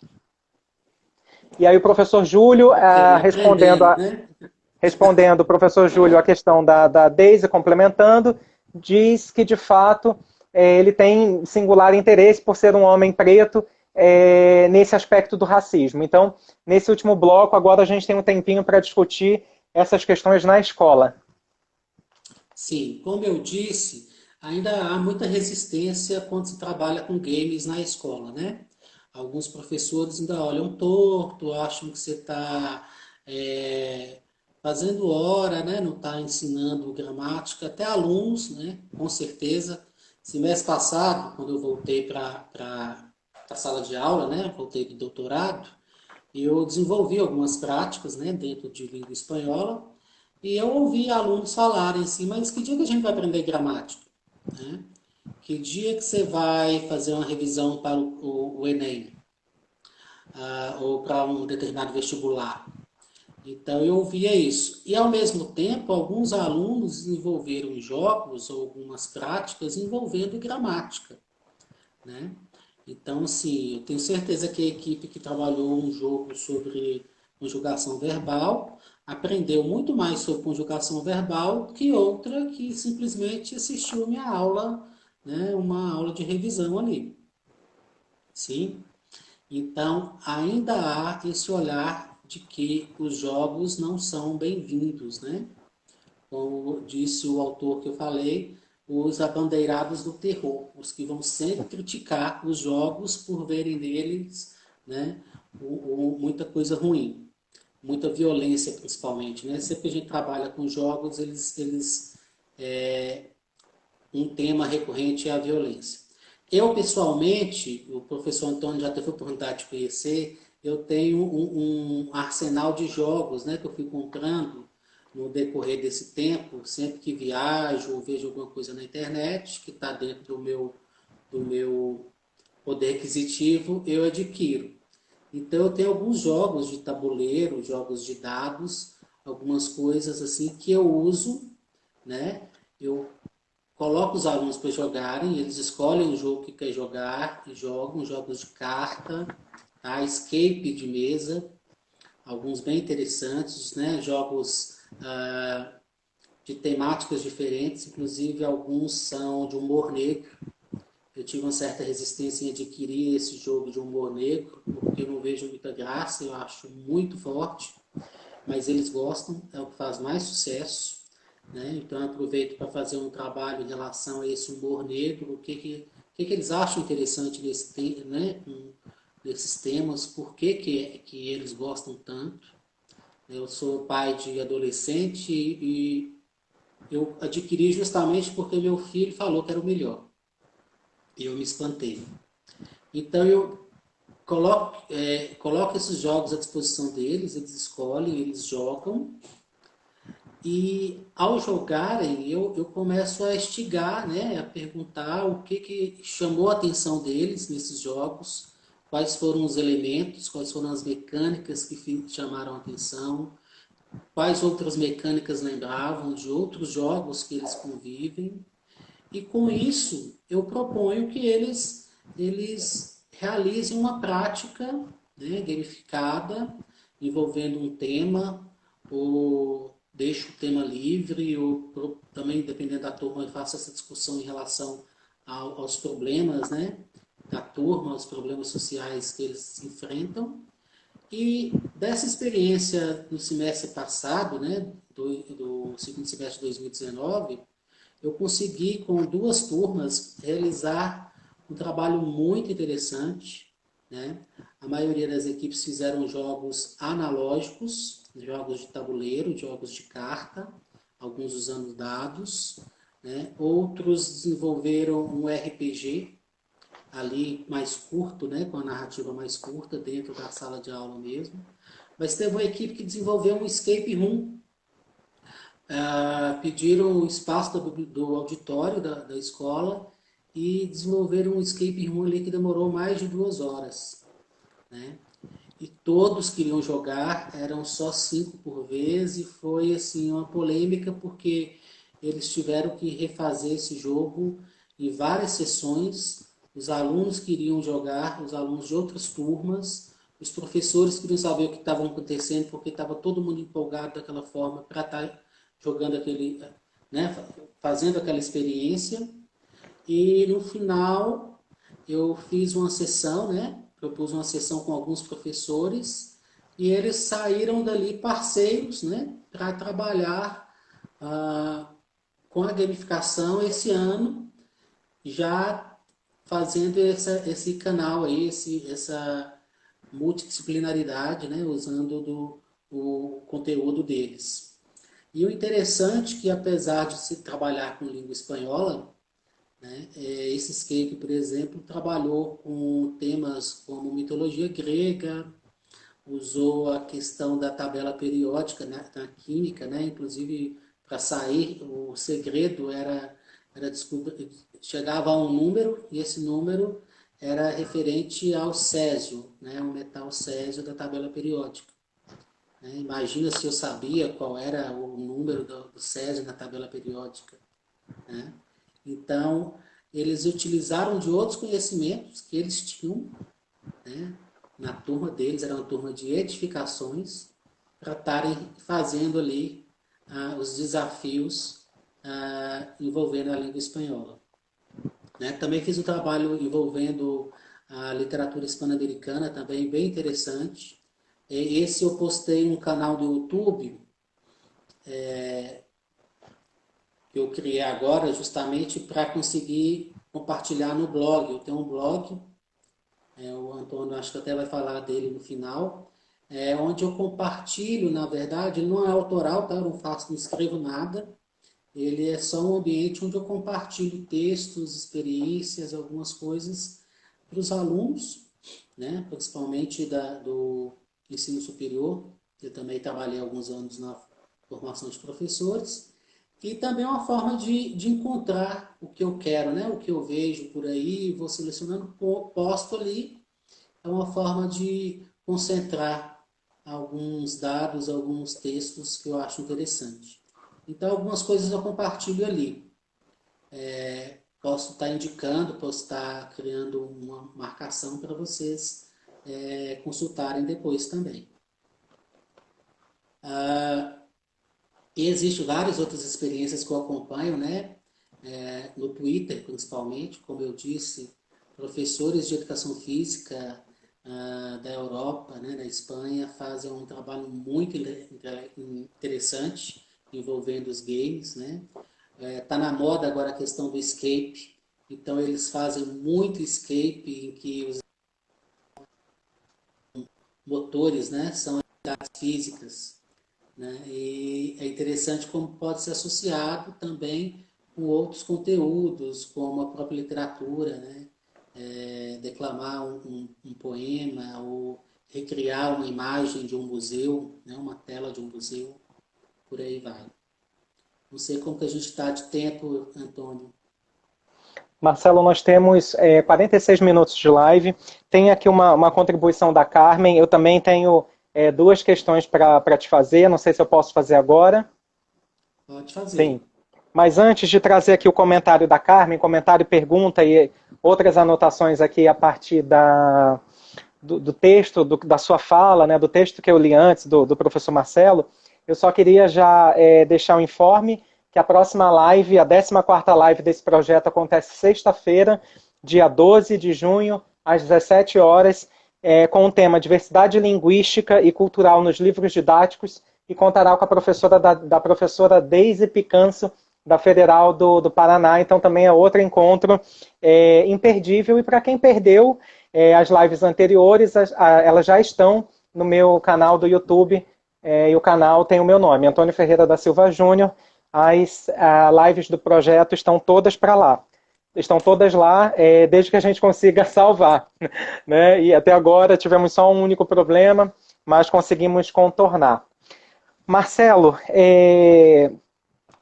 E aí o professor Júlio, Ok, aprendendo, né? respondendo o professor Júlio a questão da Deise, complementando, diz que, de fato, ele tem singular interesse por ser um homem preto nesse aspecto do racismo. Então, nesse último bloco, agora a gente tem um tempinho para discutir essas questões na escola. Sim, como eu disse, ainda há muita resistência quando se trabalha com games na escola, né? Alguns professores ainda olham torto, acham que você está fazendo hora, né? Não está ensinando gramática, até alunos, né? Com certeza. Semestre passado, quando eu voltei para a sala de aula, né? Voltei do doutorado, eu desenvolvi algumas práticas, né? Dentro de língua espanhola. E eu ouvi alunos falarem assim, mas que dia que a gente vai aprender gramática? Né? Que dia que você vai fazer uma revisão para o Enem? Ou para um determinado vestibular? Então eu ouvia isso. E ao mesmo tempo, alguns alunos desenvolveram jogos ou algumas práticas envolvendo gramática. Né? Então, assim, eu tenho certeza que a equipe que trabalhou um jogo sobre conjugação verbal aprendeu muito mais sobre conjugação verbal que outra que simplesmente assistiu a minha aula, né, uma aula de revisão ali. Sim? Então, ainda há esse olhar de que os jogos não são bem-vindos, né? Como disse o autor que eu falei, os abandeirados do terror, os que vão sempre criticar os jogos por verem neles, né, muita coisa ruim. muita violência, principalmente, né? Sempre que a gente trabalha com jogos, um tema recorrente é a violência. Eu, pessoalmente, o professor Antônio já teve a oportunidade de conhecer, eu tenho um arsenal de jogos, né, que eu fui comprando no decorrer desse tempo, sempre que viajo ou vejo alguma coisa na internet que está dentro do meu poder aquisitivo, eu adquiro. Então, eu tenho alguns jogos de tabuleiro, jogos de dados, algumas coisas assim que eu uso, né? Eu coloco os alunos para jogarem, eles escolhem o jogo que quer jogar e jogam jogos de carta, tá? Escape de mesa, alguns bem interessantes, né? Jogos de temáticas diferentes, inclusive alguns são de humor negro. Eu tive uma certa resistência em adquirir esse jogo de humor negro, porque eu não vejo muita graça, eu acho muito forte, mas eles gostam, é o que faz mais sucesso. Né? Então eu aproveito para fazer um trabalho em relação a esse humor negro, o que eles acham interessante nesses temas, por que eles gostam tanto. Eu sou pai de adolescente e eu adquiri justamente porque meu filho falou que era o melhor. E eu me espantei. Então eu coloco esses jogos à disposição deles, eles escolhem, eles jogam. E ao jogarem, eu começo a instigar, né, a perguntar o que chamou a atenção deles nesses jogos, quais foram os elementos, quais foram as mecânicas que chamaram a atenção, quais outras mecânicas lembravam de outros jogos que eles convivem. E com isso, eu proponho que eles realizem uma prática, né, gamificada, envolvendo um tema, ou deixo o tema livre, ou também, dependendo da turma, eu faço essa discussão em relação aos problemas, né, da turma, aos problemas sociais que eles enfrentam. E dessa experiência no semestre passado, né, do segundo semestre de 2019, eu consegui, com duas turmas, realizar um trabalho muito interessante. Né? A maioria das equipes fizeram jogos analógicos, jogos de tabuleiro, jogos de carta, alguns usando dados. Né? Outros desenvolveram um RPG, ali mais curto, né? Com a narrativa mais curta, dentro da sala de aula mesmo. Mas teve uma equipe que desenvolveu um escape room. Pediram o espaço do auditório da escola e desenvolveram um escape room ali que demorou mais de 2 horas. Né? E todos queriam jogar, eram só 5 por vez, e foi assim uma polêmica porque eles tiveram que refazer esse jogo em várias sessões. Os alunos queriam jogar, os alunos de outras turmas, os professores queriam saber o que estava acontecendo, porque estava todo mundo empolgado daquela forma para estar jogando aquele, né, fazendo aquela experiência. E no final eu fiz uma sessão, né, propus uma sessão com alguns professores e eles saíram dali parceiros, né, para trabalhar com a gamificação esse ano, já fazendo esse canal aí, essa multidisciplinaridade, né, usando o conteúdo deles. E o interessante é que, apesar de se trabalhar com língua espanhola, né, esse escape, por exemplo, trabalhou com temas como mitologia grega, usou a questão da tabela periódica, né, na química, né, inclusive para sair, o segredo era chegava a um número e esse número era referente ao césio, né, o metal césio da tabela periódica. Né? Imagina se eu sabia qual era o número do césio na tabela periódica. Né? Então, eles utilizaram de outros conhecimentos que eles tinham, né? Na turma deles, era uma turma de edificações, para estarem fazendo ali os desafios envolvendo a língua espanhola. Né? Também fiz um trabalho envolvendo a literatura hispano-americana, também bem interessante. Esse eu postei um canal do YouTube, que eu criei agora justamente para conseguir compartilhar no blog. Eu tenho um blog, o Antônio acho que até vai falar dele no final. onde eu compartilho, na verdade, ele não é autoral, tá? Eu não faço, não escrevo nada. Ele é só um ambiente onde eu compartilho textos, experiências, algumas coisas para os alunos, né? Principalmente do ensino superior. Eu também trabalhei alguns anos na formação de professores. E também é uma forma de encontrar o que eu quero, né? O que eu vejo por aí, vou selecionando, posto ali. É uma forma de concentrar alguns dados, alguns textos que eu acho interessante. Então, algumas coisas eu compartilho ali. Posso estar indicando, posso estar criando uma marcação para vocês consultarem depois também. E existem várias outras experiências que eu acompanho, né? No Twitter, principalmente, como eu disse, professores de educação física da Europa, né, da Espanha, fazem um trabalho muito interessante envolvendo os games, né? Tá na moda agora a questão do escape, então eles fazem muito escape em que os motores, né, são atividades físicas, né? E é interessante como pode ser associado também com outros conteúdos, como a própria literatura, né? Declamar um poema ou recriar uma imagem de um museu, né? Uma tela de um museu, por aí vai. Não sei como que a gente está de tempo, Antônio. Marcelo, nós temos 46 minutos de live. Tem aqui uma contribuição da Carmen. Eu também tenho duas questões para te fazer. Não sei se eu posso fazer agora. Pode Sim. fazer. Mas antes de trazer aqui o comentário da Carmen, comentário, pergunta e outras anotações aqui a partir do texto, da sua fala, né, do texto que eu li antes, do professor Marcelo, eu só queria já deixar um informe que a próxima live, a 14ª live desse projeto acontece sexta-feira, dia 12 de junho, às 17 horas, com o tema Diversidade Linguística e Cultural nos Livros Didáticos, e contará com a professora da professora Deise Picanso, da Federal do Paraná. Então também é outro encontro imperdível. E para quem perdeu as lives anteriores, elas já estão no meu canal do YouTube, e o canal tem o meu nome, Antônio Ferreira da Silva Júnior. As lives do projeto estão todas para lá. Estão todas lá, desde que a gente consiga salvar. Né? E até agora tivemos só um único problema, mas conseguimos contornar. Marcelo,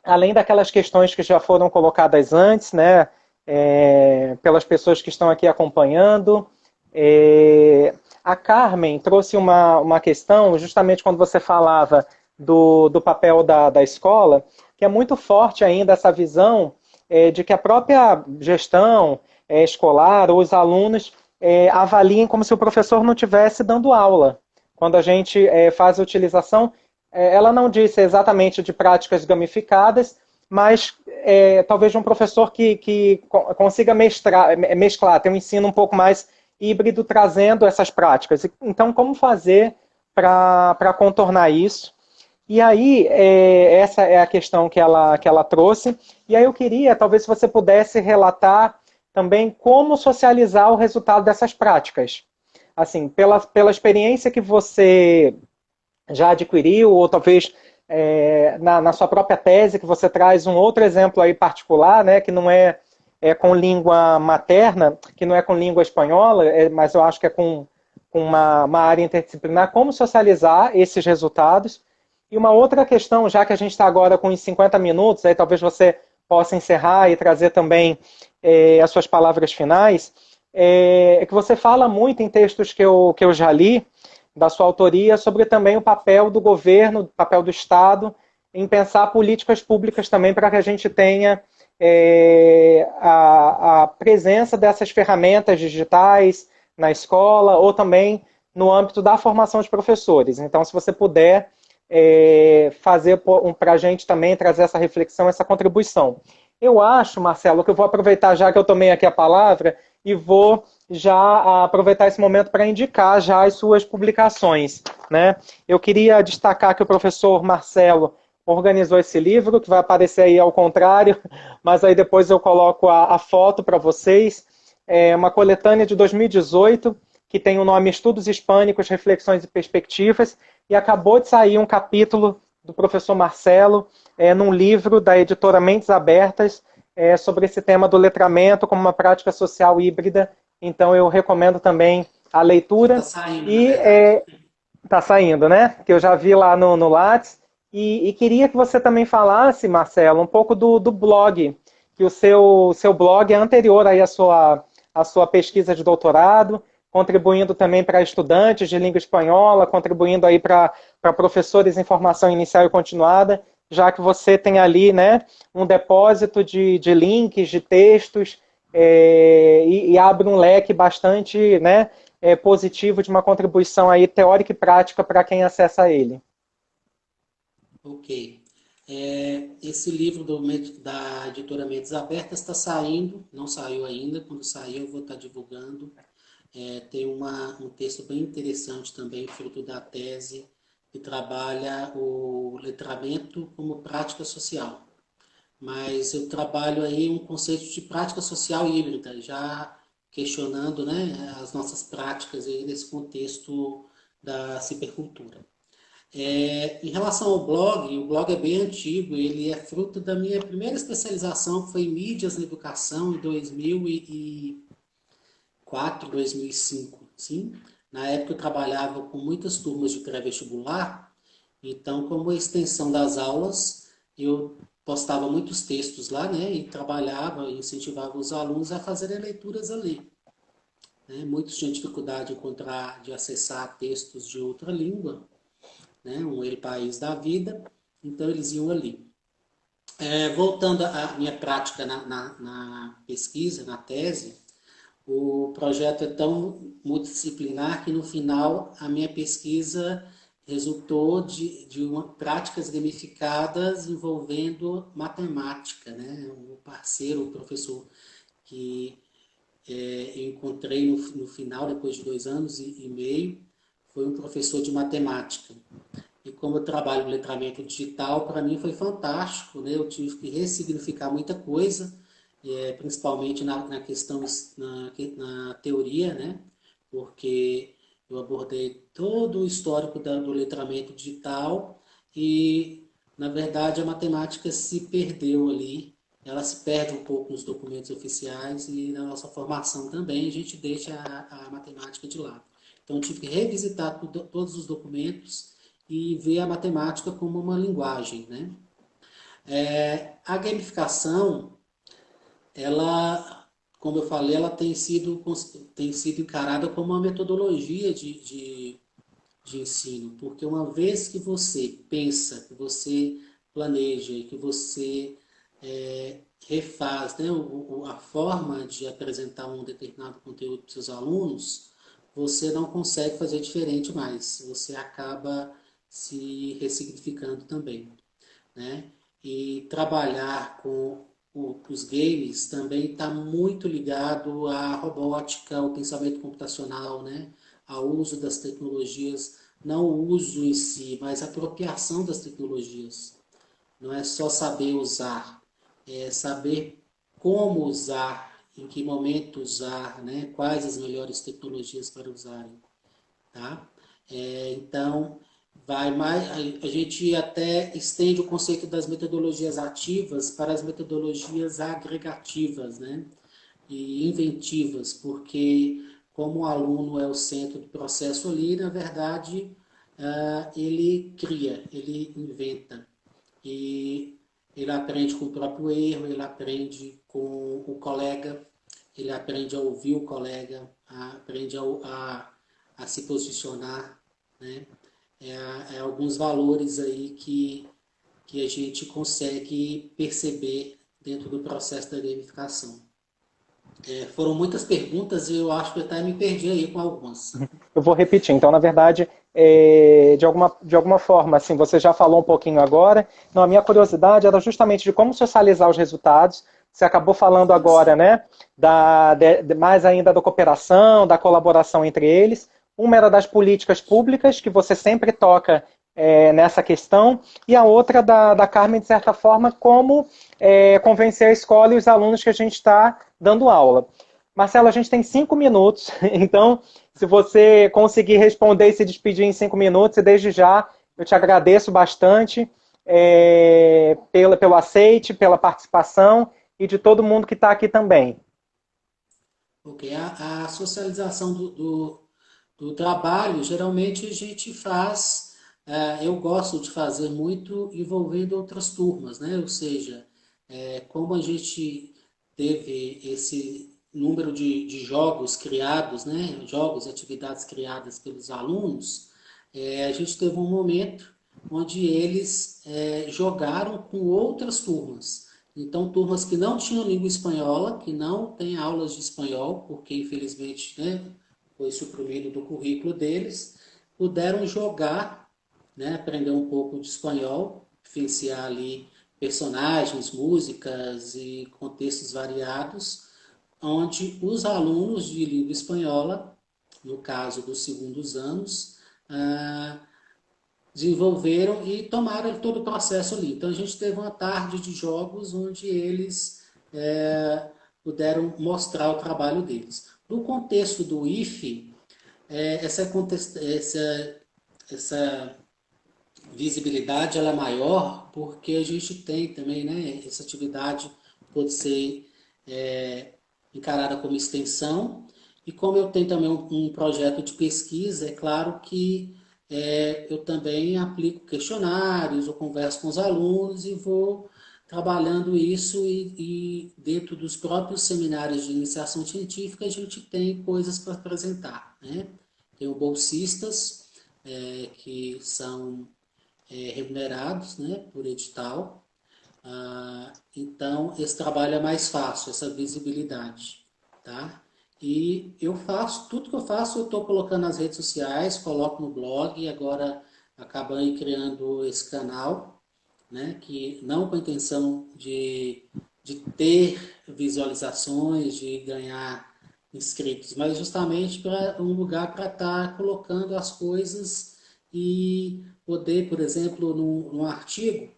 além daquelas questões que já foram colocadas antes, né, pelas pessoas que estão aqui acompanhando, a Carmen trouxe uma questão, justamente quando você falava do papel da escola, que é muito forte ainda essa visão de que a própria gestão escolar ou os alunos avaliem como se o professor não estivesse dando aula. Quando a gente faz a utilização, ela não disse exatamente de práticas gamificadas, mas talvez de um professor que consiga mesclar, ter um ensino um pouco mais híbrido, trazendo essas práticas. Então, como fazer para contornar isso? E aí, essa é a questão que ela trouxe. E aí eu queria, talvez, se você pudesse relatar também como socializar o resultado dessas práticas. Assim, pela experiência que você já adquiriu, ou talvez na sua própria tese, que você traz um outro exemplo aí particular, né, que não é com língua materna, que não é com língua espanhola, mas eu acho que é com uma área interdisciplinar, como socializar esses resultados. E uma outra questão, já que a gente está agora com uns 50 minutos, aí talvez você possa encerrar e trazer também as suas palavras finais, é que você fala muito em textos que eu já li, da sua autoria, sobre também o papel do governo, o papel do Estado, em pensar políticas públicas também para que a gente tenha a presença dessas ferramentas digitais na escola ou também no âmbito da formação de professores. Então, se você puder fazer para a gente também trazer essa reflexão, essa contribuição. Eu acho, Marcelo, que eu vou aproveitar já que eu tomei aqui a palavra e vou já aproveitar esse momento para indicar já as suas publicações. Né? Eu queria destacar que o professor Marcelo organizou esse livro, que vai aparecer aí ao contrário, mas aí depois eu coloco a foto para vocês. É uma coletânea de 2018, que tem o nome Estudos Hispânicos, Reflexões e Perspectivas, e acabou de sair um capítulo do professor Marcelo, num livro da editora Mentes Abertas, sobre esse tema do letramento como uma prática social híbrida. Então eu recomendo também a leitura. Está saindo, na verdade. Está saindo, né? Que eu já vi lá no Lattes. E queria que você também falasse, Marcelo, um pouco do blog, que o seu blog é anterior aí à sua pesquisa de doutorado, contribuindo também para estudantes de língua espanhola, contribuindo aí para professores em formação inicial e continuada, já que você tem ali, né, um depósito de links, de textos, e abre um leque bastante, né, positivo de uma contribuição aí teórica e prática para quem acessa ele. Ok. Esse livro da editora Mentes Abertas está saindo, não saiu ainda, quando sair eu vou estar divulgando. Tem um texto bem interessante também, fruto da tese, que trabalha o letramento como prática social. Mas eu trabalho aí um conceito de prática social híbrida, já questionando, né, as nossas práticas aí nesse contexto da cibercultura. Em relação ao blog, o blog é bem antigo, ele é fruto da minha primeira especialização, que foi em mídias na educação, em 2004, 2005, sim. Na época eu trabalhava com muitas turmas de pré-vestibular, então como extensão das aulas, eu postava muitos textos lá, né, e trabalhava, incentivava os alunos a fazerem leituras ali. Né? Muitos tinham dificuldade de acessar textos de outra língua, né, um El País da Vida, então eles iam ali. Voltando à minha prática na pesquisa, na tese, o projeto é tão multidisciplinar que no final a minha pesquisa resultou de práticas gamificadas envolvendo matemática, né? O parceiro, o professor que eu encontrei no final, depois de 2 anos e meio, foi um professor de matemática. E como eu trabalho no letramento digital, para mim foi fantástico, né? Eu tive que ressignificar muita coisa, principalmente na questão, na teoria, né? Porque eu abordei todo o histórico do letramento digital e, na verdade, a matemática se perdeu ali. Ela se perde um pouco nos documentos oficiais e na nossa formação também a gente deixa a matemática de lado. Então, eu tive que revisitar todos os documentos e ver a matemática como uma linguagem, né? A gamificação, ela, como eu falei, ela tem sido encarada como uma metodologia de ensino, porque uma vez que você pensa, que você planeja e que você refaz, né, a forma de apresentar um determinado conteúdo para os seus alunos, você não consegue fazer diferente mais. Você acaba se ressignificando também, né? E trabalhar com os games também está muito ligado à robótica, ao pensamento computacional, né? Ao uso das tecnologias, não o uso em si, mas a apropriação das tecnologias. Não é só saber usar, é saber como usar, em que momento usar, né? Quais as melhores tecnologias para usarem, tá? Então, vai mais, a gente até estende o conceito das metodologias ativas para as metodologias agregativas, né? E inventivas, porque como o aluno é o centro do processo ali, na verdade, ele cria, ele inventa. E ele aprende com o próprio erro, ele aprende com o colega, ele aprende a ouvir o colega, aprende a se posicionar, né? Alguns valores aí que a gente consegue perceber dentro do processo da gamificação. Foram muitas perguntas e eu acho que eu até me perdi aí com algumas. Eu vou repetir. Então, na verdade, de alguma forma, assim, você já falou um pouquinho agora. Não, a minha curiosidade era justamente de como socializar os resultados. Você acabou falando agora, né, mais ainda da cooperação, da colaboração entre eles. Uma era das políticas públicas, que você sempre toca nessa questão, e a outra da Carmen, de certa forma, como convencer a escola e os alunos que a gente está dando aula. Marcelo, a gente tem 5 minutos, então, se você conseguir responder e se despedir em 5 minutos, e desde já eu te agradeço bastante pelo aceite, pela participação e de todo mundo que está aqui também. Ok, a socialização do trabalho, geralmente a gente faz, eu gosto de fazer muito envolvendo outras turmas, né? Ou seja, como a gente teve esse número de jogos criados, né? Jogos e atividades criadas pelos alunos, a gente teve um momento onde eles jogaram com outras turmas. Então, turmas que não tinham língua espanhola, que não têm aulas de espanhol, porque infelizmente, né, foi suprimido do currículo deles, puderam jogar, né, aprender um pouco de espanhol, vivenciar ali personagens, músicas e contextos variados, onde os alunos de língua espanhola, no caso dos segundos anos, desenvolveram e tomaram todo o processo ali. Então a gente teve uma tarde de jogos onde eles puderam mostrar o trabalho deles. No contexto do IFE, essa visibilidade ela é maior porque a gente tem também, né, essa atividade pode ser encarada como extensão, e como eu tenho também um projeto de pesquisa, é claro que eu também aplico questionários, eu converso com os alunos e vou trabalhando isso e dentro dos próprios seminários de iniciação científica a gente tem coisas para apresentar, né? Tenho bolsistas que são remunerados, né, por edital. Então, esse trabalho é mais fácil, essa visibilidade, tá? E eu faço, tudo que eu faço, eu estou colocando nas redes sociais, coloco no blog, e agora acabei criando esse canal, né, que não com a intenção de ter visualizações, de ganhar inscritos, mas justamente para um lugar para estar colocando as coisas e poder, por exemplo, num artigo,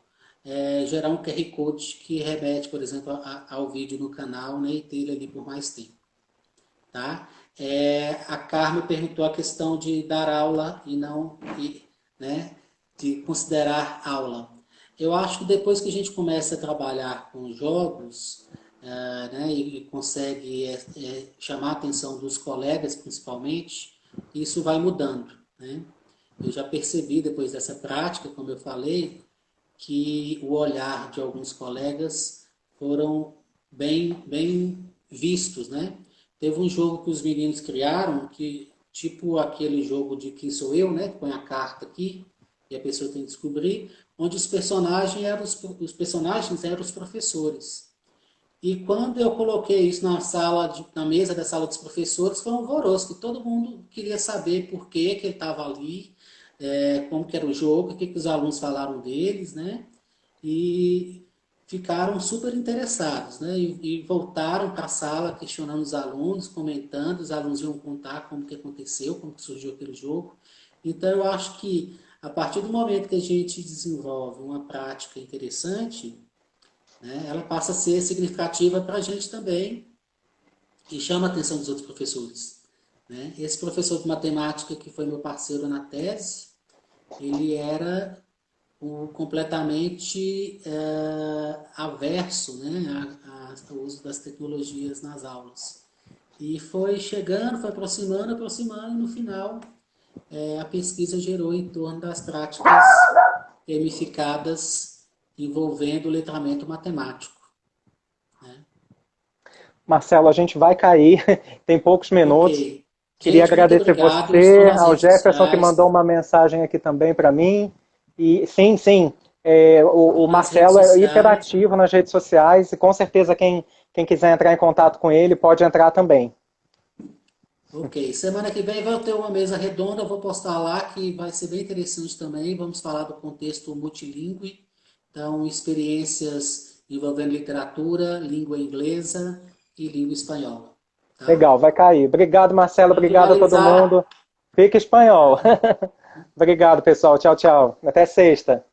gerar um QR Code que remete, por exemplo, ao vídeo no canal, né, e ter ele ali por mais tempo. Tá? A Carmen perguntou a questão de dar aula e não, né, de considerar aula. Eu acho que depois que a gente começa a trabalhar com jogos, né, e consegue chamar a atenção dos colegas, principalmente, isso vai mudando. Né? Eu já percebi depois dessa prática, como eu falei, que o olhar de alguns colegas foram bem vistos, né? Teve um jogo que os meninos criaram, que tipo aquele jogo de Quem Sou Eu, né? Que põe a carta aqui e a pessoa tem que descobrir, onde os personagens eram os professores. E quando eu coloquei isso na mesa da sala dos professores, foi um alvoroço, que todo mundo queria saber por que ele estava ali, como que era o jogo, o que os alunos falaram deles, né? E ficaram super interessados, né? E voltaram para a sala questionando os alunos, comentando, os alunos iam contar como que aconteceu, como que surgiu aquele jogo. Então eu acho que a partir do momento que a gente desenvolve uma prática interessante, né, ela passa a ser significativa para a gente também e chama a atenção dos outros professores. Né? Esse professor de matemática que foi meu parceiro na tese, ele era completamente averso, né, ao uso das tecnologias nas aulas. E foi chegando, foi aproximando, e no final a pesquisa gerou em torno das práticas gamificadas envolvendo o letramento matemático. Né? Marcelo, a gente vai cair, tem poucos minutos. Ok. Queria Gente, muito agradecer obrigado. Estou você, nas ao redes Jefferson que sociais. mandou uma mensagem aqui também para mim. E sim, o Nas redes Marcelo é sociais. hiperativo nas redes sociais e com certeza quem quiser entrar em contato com ele pode entrar também. Ok. Semana que vem vai ter uma mesa redonda, eu vou postar lá que vai ser bem interessante também. Vamos falar do contexto multilingüe, então experiências envolvendo literatura, língua inglesa e língua espanhola. Tá? Legal, vai cair. Obrigado, Marcelo. Para Obrigado a todo finalizar, mundo. Fica espanhol. tá? Obrigado, pessoal. Tchau, tchau. Até sexta.